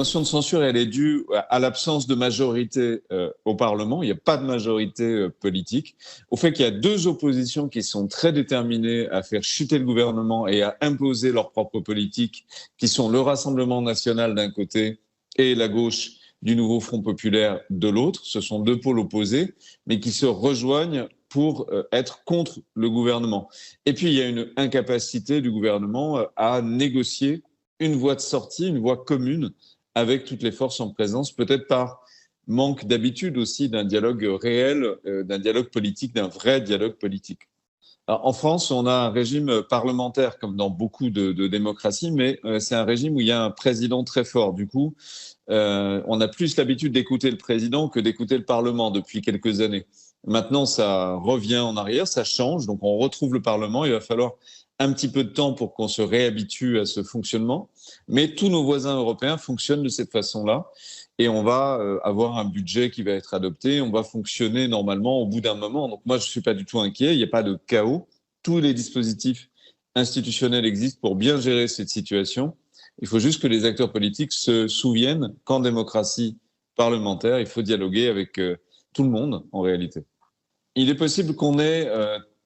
Motion de censure, elle est due à l'absence de majorité au Parlement. Il n'y a pas de majorité politique. Au fait qu'il y a deux oppositions qui sont très déterminées à faire chuter le gouvernement et à imposer leur propre politique, qui sont le Rassemblement national d'un côté et la gauche du nouveau Front populaire de l'autre. Ce sont deux pôles opposés, mais qui se rejoignent pour être contre le gouvernement. Et puis, il y a une incapacité du gouvernement à négocier une voie de sortie, une voie commune avec toutes les forces en présence, peut-être par manque d'habitude aussi d'un dialogue réel, d'un dialogue politique, d'un vrai dialogue politique. Alors, en France, on a un régime parlementaire comme dans beaucoup de démocraties, mais c'est un régime où il y a un président très fort. Du coup, on a plus l'habitude d'écouter le président que d'écouter le Parlement depuis quelques années. Maintenant, ça revient en arrière, ça change, donc on retrouve le Parlement. Il va falloir un petit peu de temps pour qu'on se réhabitue à ce fonctionnement, mais tous nos voisins européens fonctionnent de cette façon-là, et on va avoir un budget qui va être adopté, on va fonctionner normalement au bout d'un moment. Donc moi, je ne suis pas du tout inquiet, il n'y a pas de chaos. Tous les dispositifs institutionnels existent pour bien gérer cette situation. Il faut juste que les acteurs politiques se souviennent qu'en démocratie parlementaire, il faut dialoguer avec tout le monde en réalité. Il est possible qu'on ait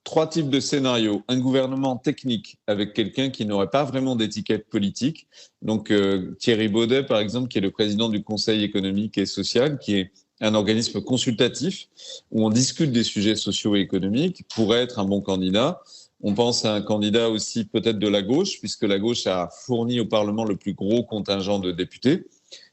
trois types de scénarios. Un gouvernement technique avec quelqu'un qui n'aurait pas vraiment d'étiquette politique. Donc Thierry Baudet, par exemple, qui est le président du Conseil économique et social, qui est un organisme consultatif où on discute des sujets sociaux et économiques, pourrait être un bon candidat. On pense à un candidat aussi peut-être de la gauche, puisque la gauche a fourni au Parlement le plus gros contingent de députés.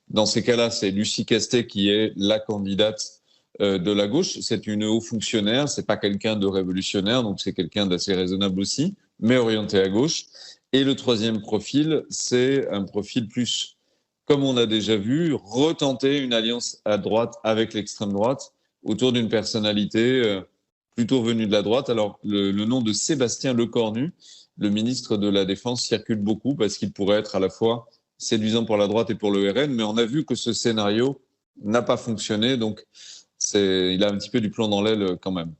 Dans ces cas-là, c'est Lucie Castet qui est la candidate de la gauche. C'est une haut fonctionnaire, c'est pas quelqu'un de révolutionnaire, donc c'est quelqu'un d'assez raisonnable aussi, mais orienté à gauche. Et le troisième profil, c'est un profil plus, comme on a déjà vu, retenter une alliance à droite avec l'extrême droite autour d'une personnalité plutôt venue de la droite. Alors, le nom de Sébastien Lecornu, le ministre de la Défense, circule beaucoup parce qu'il pourrait être à la fois séduisant pour la droite et pour le RN, mais on a vu que ce scénario n'a pas fonctionné, donc il a un petit peu du plomb dans l'aile quand même.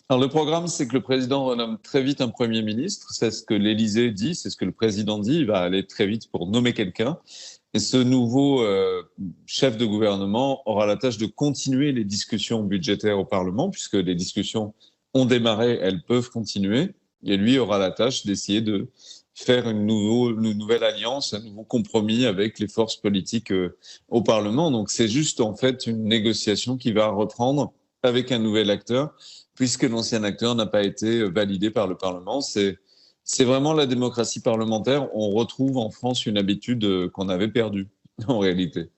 Alors le programme, c'est que le président renomme très vite un Premier ministre, c'est ce que l'Élysée dit, c'est ce que le président dit, il va aller très vite pour nommer quelqu'un. Et ce nouveau chef de gouvernement aura la tâche de continuer les discussions budgétaires au Parlement, puisque les discussions ont démarré, elles peuvent continuer. Et lui aura la tâche d'essayer de faire une nouvelle alliance, un nouveau compromis avec les forces politiques au Parlement. Donc c'est juste en fait une négociation qui va reprendre avec un nouvel acteur, puisque l'ancien acteur n'a pas été validé par le Parlement. C'est vraiment la démocratie parlementaire. On retrouve en France une habitude qu'on avait perdue, en réalité.